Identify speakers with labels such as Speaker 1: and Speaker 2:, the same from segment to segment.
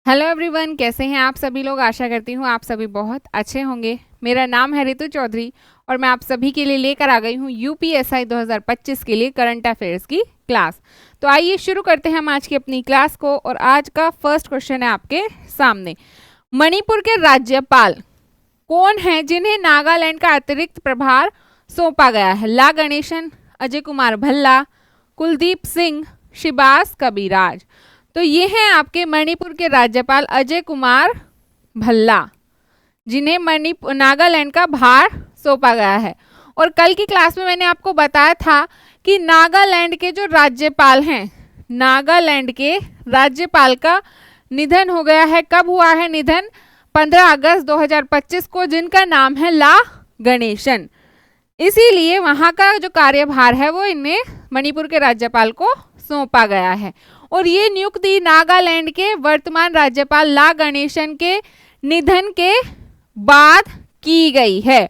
Speaker 1: Hello everyone, कैसे हैं आप सभी लोग। आशा करती हूँ आप सभी बहुत अच्छे होंगे। मेरा नाम है रितु चौधरी और मैं आप सभी के लिए लेकर आ गई हूँ यूपीएसआई 2025 के लिए करंट अफेयर्स की क्लास। तो आइए शुरू करते हैं हम आज की अपनी क्लास को। और आज का फर्स्ट क्वेश्चन है आपके सामने। मणिपुर के राज्यपाल कौन है जिन्हें नागालैंड का अतिरिक्त प्रभार सौंपा गया है? ला गणेशन, अजय कुमार भल्ला, कुलदीप सिंह, शिबाज कबीराज। तो ये हैं आपके मणिपुर के राज्यपाल अजय कुमार भल्ला, जिन्हें नागालैंड का भार सौंपा गया है। और कल की क्लास में मैंने आपको बताया था कि नागालैंड के जो राज्यपाल हैं, नागालैंड के राज्यपाल का निधन हो गया है। कब हुआ है निधन? 15 अगस्त 2025 को, जिनका नाम है ला गणेशन। इसीलिए वहां का जो कार्यभार है वो इनमें मणिपुर के राज्यपाल को सौंपा गया है। और ये नियुक्ति नागालैंड के वर्तमान राज्यपाल ला गणेशन के निधन के बाद की गई है।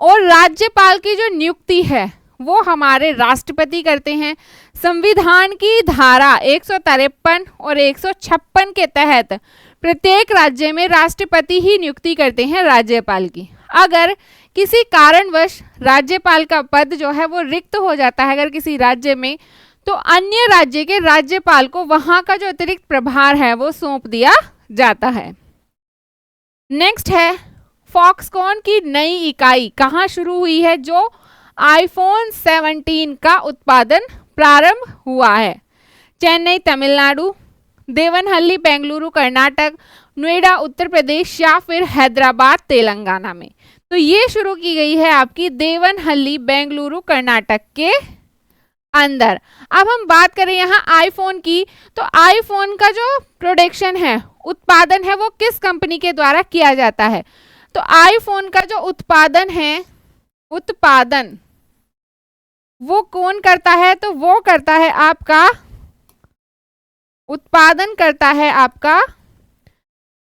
Speaker 1: और राज्यपाल की जो नियुक्ति है वो हमारे राष्ट्रपति करते हैं। संविधान की धारा 153 और 156 के तहत प्रत्येक राज्य में राष्ट्रपति ही नियुक्ति करते हैं राज्यपाल की। अगर किसी कारणवश राज्यपाल का पद जो है वो रिक्त हो जाता है अगर किसी राज्य में, तो अन्य राज्य के राज्यपाल को वहां का जो अतिरिक्त प्रभार है वो सौंप दिया जाता है। नेक्स्ट है, फॉक्सकॉन की नई इकाई कहां शुरू हुई है जो आईफोन 17 का उत्पादन प्रारंभ हुआ है? चेन्नई तमिलनाडु, देवनहल्ली बेंगलुरु कर्नाटक, नोएडा उत्तर प्रदेश या फिर हैदराबाद तेलंगाना में। तो ये शुरू की गई है आपकी देवनहल्ली बेंगलुरु कर्नाटक के अंदर। अब हम बात करें यहाँ आईफोन की, तो आईफोन का जो प्रोडक्शन है, उत्पादन है, वो किस कंपनी के द्वारा किया जाता है? तो आईफोन का जो उत्पादन है, उत्पादन वो कौन करता है? तो वो करता है आपका, उत्पादन करता है आपका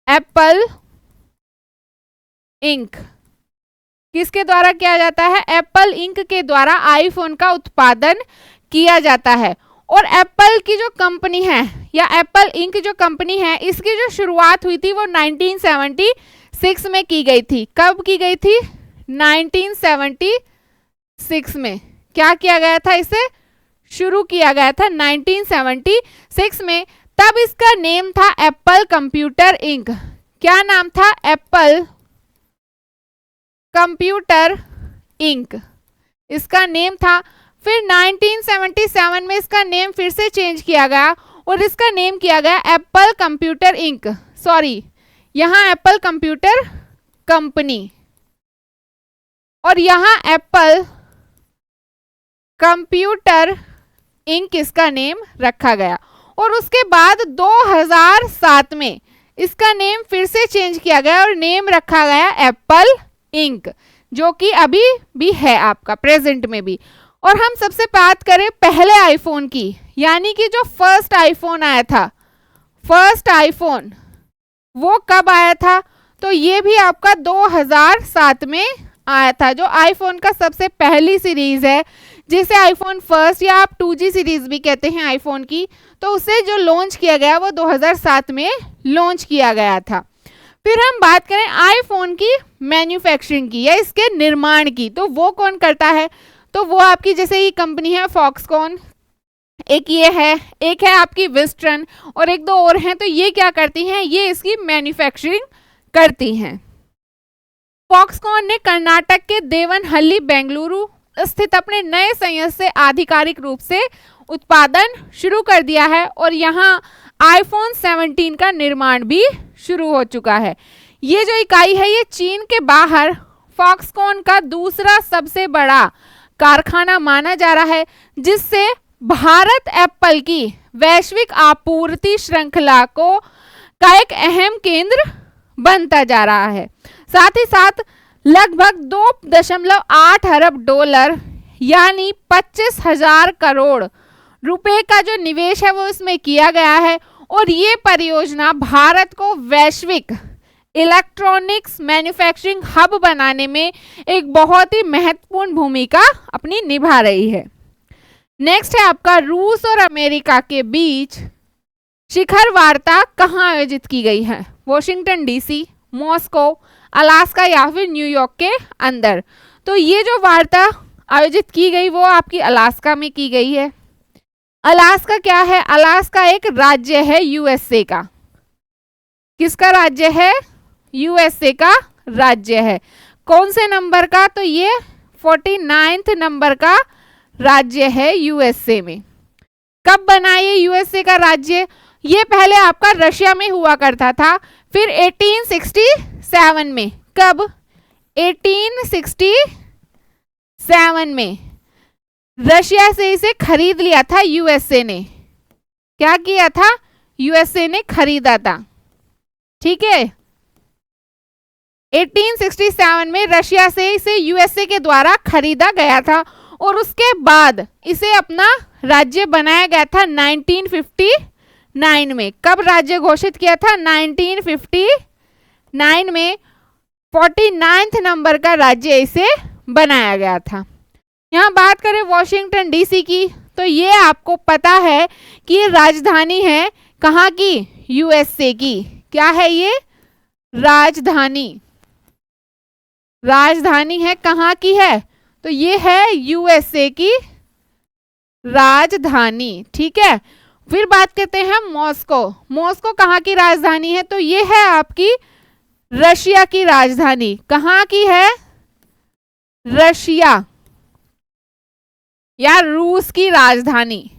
Speaker 1: एप्पल इंक। किसके द्वारा किया जाता है? एप्पल इंक के द्वारा आईफोन का उत्पादन किया जाता है। और एप्पल की जो कंपनी है या एप्पल इंक जो कंपनी है, इसकी जो शुरुआत हुई थी वो 1976 में की गई थी। कब की गई थी? 1976 में। क्या किया गया था? इसे शुरू किया गया था 1976 में। तब इसका नेम था एप्पल कंप्यूटर इंक। क्या नाम था? एप्पल कंप्यूटर इंक इसका नेम था। फिर 1977 में इसका नेम फिर से चेंज किया गया और इसका नेम किया गया एप्पल कंप्यूटर इंक, सॉरी यहाँ एप्पल कंप्यूटर कंपनी, और यहाँ एप्पल कंप्यूटर इंक इसका नेम रखा गया। और उसके बाद 2007 में इसका नेम फिर से चेंज किया गया और नेम रखा गया एप्पल इंक, जो कि अभी भी है आपका प्रेजेंट में भी। और हम सबसे बात करें पहले आईफोन की, यानी कि जो फर्स्ट आईफोन आया था, फर्स्ट आईफोन वो कब आया था? तो ये भी आपका 2007 में आया था। जो आईफोन का सबसे पहली सीरीज है, जिसे आईफोन फर्स्ट या आप 2G सीरीज भी कहते हैं आईफोन की, तो उसे जो लॉन्च किया गया वो 2007 में लॉन्च किया गया था। फिर हम बात करें आईफोन की मैन्युफैक्चरिंग की या इसके निर्माण की, तो वो कौन करता है? तो वो आपकी जैसे ये कंपनी है फॉक्सकॉन, एक ये है, एक है आपकी वेस्टर्न और एक दो और हैं। तो ये क्या करती हैं? ये इसकी मैन्युफैक्चरिंग करती हैं। फॉक्सकॉन ने कर्नाटक के देवनहल्ली बेंगलुरु स्थित अपने नए संयंत्र से आधिकारिक रूप से उत्पादन शुरू कर दिया है और यहाँ आईफोन 17 का निर्माण भी शुरू हो चुका है। ये जो इकाई है ये चीन के बाहर फॉक्सकॉन का दूसरा सबसे बड़ा कारखाना माना जा रहा है, जिससे भारत एप्पल की वैश्विक आपूर्ति श्रृंखला को का एक अहम केंद्र बनता जा रहा है। साथ ही साथ लगभग 2.8 अरब डॉलर यानी 25,000 करोड़ रुपए का जो निवेश है वो इसमें किया गया है। और ये परियोजना भारत को वैश्विक इलेक्ट्रॉनिक्स मैन्युफैक्चरिंग हब बनाने में एक बहुत ही महत्वपूर्ण भूमिका अपनी निभा रही है। नेक्स्ट है आपका रूस और अमेरिका के बीच शिखर वार्ता कहाँ आयोजित की गई है? वॉशिंगटन डीसी, मॉस्को, अलास्का या फिर न्यूयॉर्क के अंदर। तो ये जो वार्ता आयोजित की गई वो आपकी अलास्का में की गई है। अलास्का क्या है? अलास्का एक राज्य है यूएसए का। किसका राज्य है? यूएसए का राज्य है। कौन से नंबर का? तो ये 49th नंबर का राज्य है यूएसए में। कब बना ये यूएसए का राज्य? ये पहले आपका रशिया में हुआ करता था, फिर 1867 में। कब? 1867 में रशिया से इसे खरीद लिया था यूएसए ने। क्या किया था? यूएसए ने खरीदा था। ठीक है, 1867 में रशिया से इसे यूएसए के द्वारा खरीदा गया था और उसके बाद इसे अपना राज्य बनाया गया था 1959 में। कब राज्य घोषित किया था? 1959 में 49th नंबर का राज्य इसे बनाया गया था। यहाँ बात करें वॉशिंगटन डीसी की, तो ये आपको पता है कि ये राजधानी है कहाँ की? यूएसए की। क्या है ये? राजधानी है कहाँ की है? तो ये है यूएसए की राजधानी। ठीक है, फिर बात करते हैं मॉस्को कहाँ की राजधानी है? तो ये है आपकी रशिया की राजधानी। कहाँ की है? रशिया या रूस की राजधानी।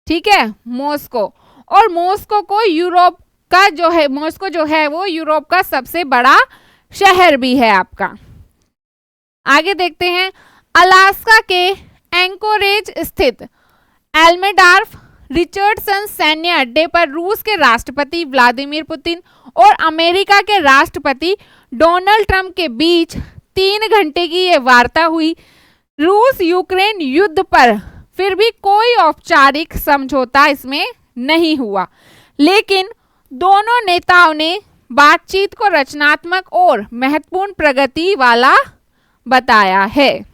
Speaker 1: ठीक है, मॉस्को। और मॉस्को को यूरोप का मॉस्को जो है वो यूरोप का सबसे बड़ा शहर भी है आपका। आगे देखते हैं, अलास्का के एंकोरेज स्थित एल्मेडार्फ रिचर्डसन सैन्य अड्डे पर रूस के राष्ट्रपति व्लादिमीर पुतिन और अमेरिका के राष्ट्रपति डोनाल्ड ट्रंप के बीच 3 घंटे की ये वार्ता हुई। रूस यूक्रेन युद्ध पर फिर भी कोई औपचारिक समझौता इसमें नहीं हुआ, लेकिन दोनों नेताओं ने बातचीत को रचनात्मक और महत्वपूर्ण प्रगति वाला बताया है।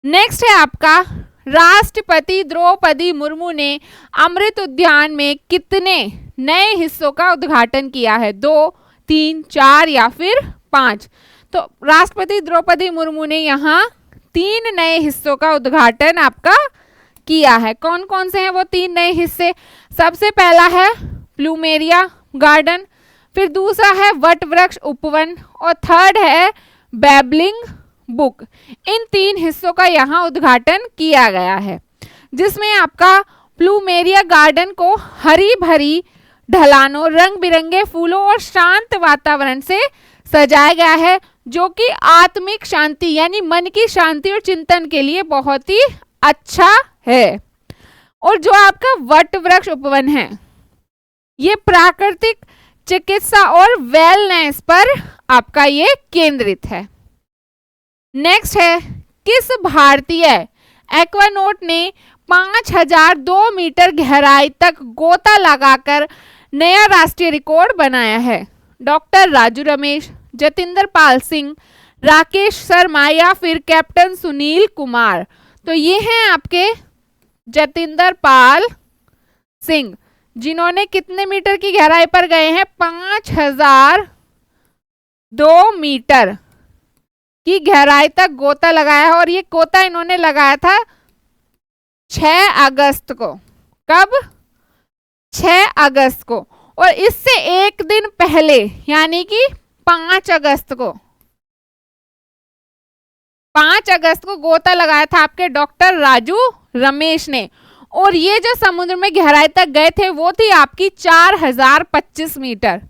Speaker 1: नेक्स्ट है आपका, राष्ट्रपति द्रौपदी मुर्मू ने अमृत उद्यान में कितने नए हिस्सों का उद्घाटन किया है? 2, 3, 4 या फिर 5? तो राष्ट्रपति द्रौपदी मुर्मू ने यहाँ 3 नए हिस्सों का उद्घाटन आपका किया है। कौन कौन से हैं वो 3 नए हिस्से? सबसे पहला है प्लूमेरिया गार्डन, फिर दूसरा है वट वृक्ष उपवन और थर्ड है बैबलिंग बुक। इन 3 हिस्सों का यहाँ उद्घाटन किया गया है, जिसमें आपका प्लूमेरिया गार्डन को हरी भरी ढलानों, रंग बिरंगे फूलों और शांत वातावरण से सजाया गया है, जो कि आत्मिक शांति यानी मन की शांति और चिंतन के लिए बहुत ही अच्छा है। और जो आपका वट वृक्ष उपवन है, ये प्राकृतिक चिकित्सा और वेलनेस पर आपका ये केंद्रित है। नेक्स्ट है, किस भारतीय एक्वानॉट ने 5002 मीटर गहराई तक गोता लगाकर नया राष्ट्रीय रिकॉर्ड बनाया है? डॉक्टर राजू रमेश, जतिंदर पाल सिंह, राकेश शर्मा या फिर कैप्टन सुनील कुमार? तो ये हैं आपके जतिंदर पाल सिंह, जिन्होंने कितने मीटर की गहराई पर गए हैं? 5002 मीटर की गहराई तक गोता लगाया है। और ये गोता इन्होंने लगाया था 6 अगस्त को। कब? 6 अगस्त को। और इससे एक दिन पहले यानी कि 5 अगस्त को गोता लगाया था आपके डॉक्टर राजू रमेश ने। और ये जो समुद्र में गहराई तक गए थे वो थी आपकी 4025 मीटर।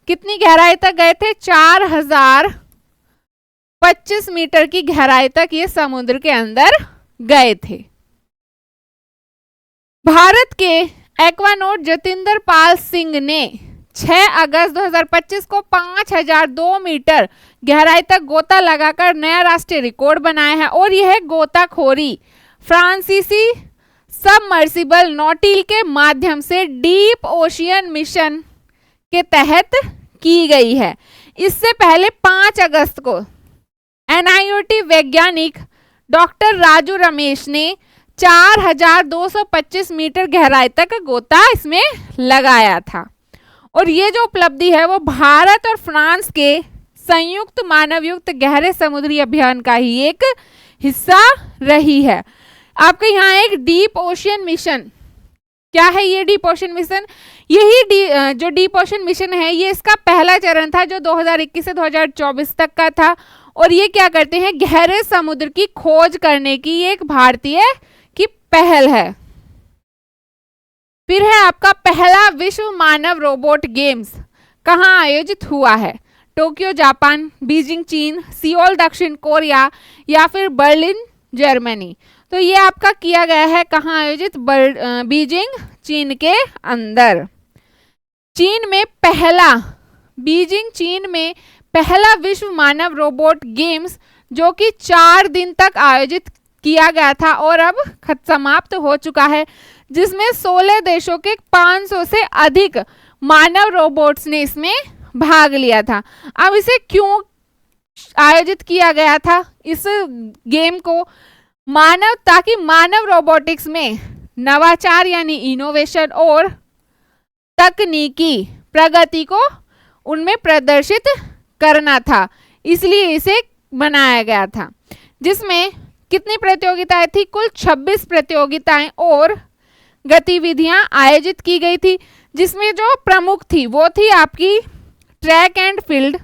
Speaker 1: कितनी गहराई तक गए थे? 4025 मीटर की गहराई तक ये समुद्र के अंदर गए थे। भारत के एक्वानॉट जतिंदर पाल सिंह ने 6 अगस्त 2025 को 5002 मीटर गहराई तक गोता लगाकर नया राष्ट्रीय रिकॉर्ड बनाया है। और यह गोताखोरी फ्रांसीसी सबमर्सिबल नॉटिल के माध्यम से डीप ओशियन मिशन के तहत की गई है। इससे पहले 5 अगस्त को NIOT वैज्ञानिक डॉक्टर राजू रमेश ने 4225 मीटर गहराई तक गोता इसमें लगाया था। और ये जो उपलब्धि है वो भारत और फ्रांस के संयुक्त मानवयुक्त गहरे समुद्री अभियान का ही एक हिस्सा रही है। आपके यहाँ एक डीप ओशियन मिशन, क्या है ये डीप ओशन मिशन? यही जो डीप ओशन मिशन है ये इसका पहला चरण था जो 2021 से 2024 तक का था। और ये क्या करते हैं, गहरे समुद्र की खोज करने की एक भारतीय की पहल है। फिर है आपका पहला विश्व मानव रोबोट गेम्स कहाँ आयोजित हुआ है? टोक्यो जापान, बीजिंग चीन, सियोल दक्षिण कोरिया या फिर बर्लिन जर्मनी। तो ये आपका किया गया है कहाँ आयोजित? बीजिंग चीन के अंदर। बीजिंग चीन में पहला विश्व मानव रोबोट गेम्स जो कि 4 दिन तक आयोजित किया गया था और अब समाप्त हो चुका है, जिसमें 16 देशों के 500 से अधिक मानव रोबोट्स ने इसमें भाग लिया था। अब इसे क्यों आयोजित किया गया था इस गेम को? ताकि मानव रोबोटिक्स में नवाचार यानी इनोवेशन और तकनीकी प्रगति को उनमें प्रदर्शित करना था, इसलिए इसे बनाया गया था। जिसमें कितनी प्रतियोगिताएं थी? कुल 26 प्रतियोगिताएं और गतिविधियां आयोजित की गई थी, जिसमें जो प्रमुख थी वो थी आपकी track and field,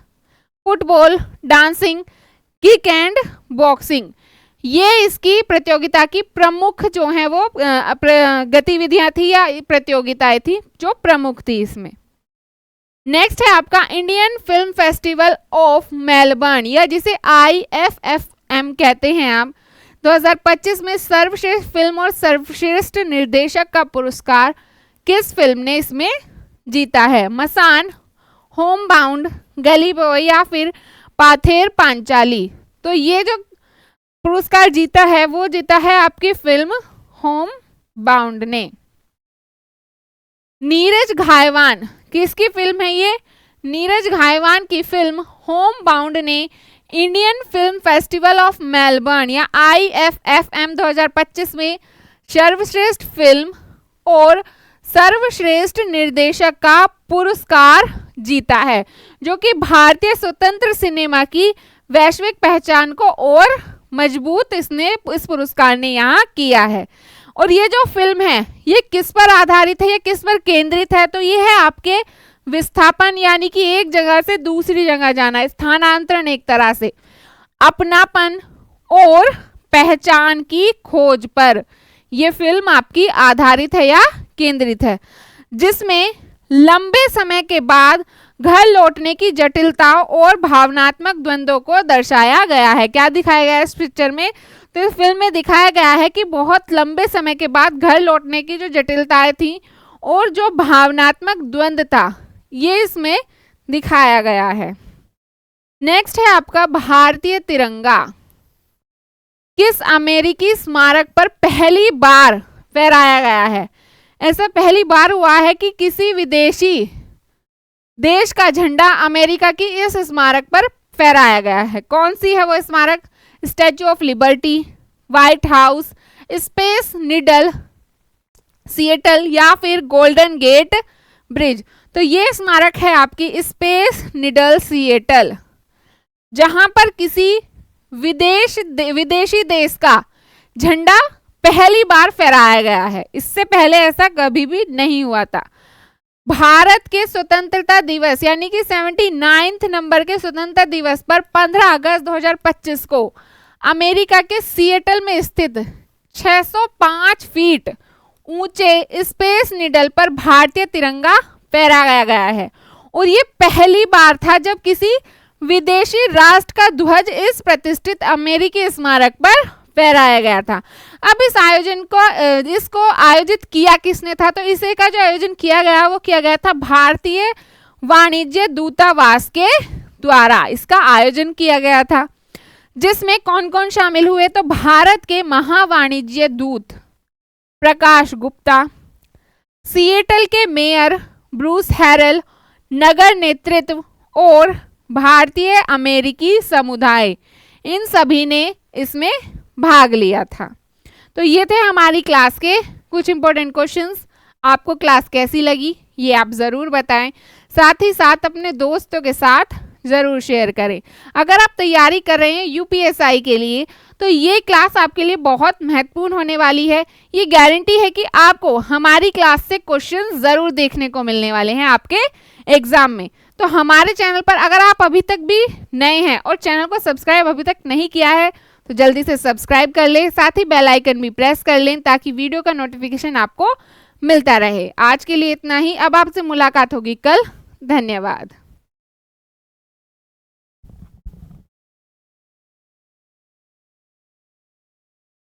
Speaker 1: football, dancing, kick and boxing. ये इसकी प्रतियोगिता की प्रमुख जो है वो गतिविधियां थी या प्रतियोगिताएं थी जो प्रमुख थी इसमें। नेक्स्ट है आपका Indian film festival of Melbourne या जिसे IFFM कहते हैं आप। 2025 में सर्वश्रेष्ठ फिल्म और सर्वश्रेष्ठ निर्देशक का पुरस्कार किस फिल्म ने इसमें जीता है? मसान, होम बाउंड, गली बॉय या फिर पाथेर पांचाली। तो ये जो पुरस्कार जीता है वो जीता है आपकी फिल्म होम बाउंड ने। नीरज घायवान किसकी फिल्म है ये? नीरज घायवान की फिल्म होम बाउंड ने Indian film festival of Melbourne या IFFM 2025 में सर्वश्रेष्ठ फिल्म और सर्वश्रेष्ठ निर्देशक का पुरस्कार जीता है, जो कि भारतीय स्वतंत्र सिनेमा की वैश्विक पहचान को और मजबूत इस पुरस्कार ने यहाँ किया है। और ये जो फिल्म है ये किस पर आधारित है, ये किस पर केंद्रित है? तो ये है आपके विस्थापन यानी कि एक जगह से दूसरी जगह जाना, स्थानांतरण, एक तरह से अपनापन और पहचान की खोज पर ये फिल्म आपकी आधारित है या केंद्रित है, जिसमें लंबे समय के बाद घर लौटने की जटिलताओं और भावनात्मक द्वंद्वों को दर्शाया गया है। क्या दिखाया गया है इस पिक्चर में? तो इस फिल्म में दिखाया गया है कि बहुत लंबे समय के बाद घर लौटने की जो जटिलताएं थी और जो भावनात्मक द्वंद्व था ये इसमें दिखाया गया है। नेक्स्ट है आपका भारतीय तिरंगा किस अमेरिकी स्मारक पर पहली बार फहराया गया है? ऐसा पहली बार हुआ है कि किसी विदेशी देश का झंडा अमेरिका की इस स्मारक पर फहराया गया है। कौन सी है वो स्मारक? Statue of liberty, white house, space needle Seattle या फिर गोल्डन गेट ब्रिज। तो ये स्मारक है आपकी स्पेस नीडल सिएटल, जहां पर किसी विदेशी देश का झंडा पहली बार फहराया गया है। इससे पहले ऐसा कभी भी नहीं हुआ था। भारत के स्वतंत्रता दिवस यानी कि 79वें नंबर के स्वतंत्रता दिवस पर 15 अगस्त 2025 को अमेरिका के सिएटल में स्थित 605 फीट ऊंचे स्पेस नीडल पर भारतीय तिरंगा फहराया गया है। और ये पहली बार था जब किसी विदेशी राष्ट्र का ध्वज इस प्रतिष्ठित अमेरिकी स्मारक पर फहराया गया था। अब इस आयोजन को इसको आयोजित किया किसने था? तो इसे का जो आयोजन किया गया वो किया गया था भारतीय वाणिज्य दूतावास के द्वारा इसका आयोजन किया गया था, जिसमें कौन कौन शामिल हुए? तो भारत के महावाणिज्य दूत प्रकाश गुप्ता, सिएटल के मेयर ब्रूस हैरल, नगर नेतृत्व और भारतीय अमेरिकी समुदाय, इन सभी ने इसमें भाग लिया था। तो ये थे हमारी क्लास के कुछ इंपॉर्टेंट क्वेश्चंस। आपको क्लास कैसी लगी ये आप ज़रूर बताएं, साथ ही साथ अपने दोस्तों के साथ ज़रूर शेयर करें। अगर आप तैयारी कर रहे हैं यूपीएसआई के लिए तो ये क्लास आपके लिए बहुत महत्वपूर्ण होने वाली है। ये गारंटी है कि आपको हमारी क्लास से क्वेश्चन ज़रूर देखने को मिलने वाले हैं आपके एग्जाम में। तो हमारे चैनल पर अगर आप अभी तक भी नए हैं और चैनल को सब्सक्राइब अभी तक नहीं किया है तो जल्दी से सब्सक्राइब कर लें, साथ ही बेल आइकन भी प्रेस कर लें ताकि वीडियो का नोटिफिकेशन आपको मिलता रहे। आज के लिए इतना ही, अब आपसे मुलाकात होगी कल। धन्यवाद।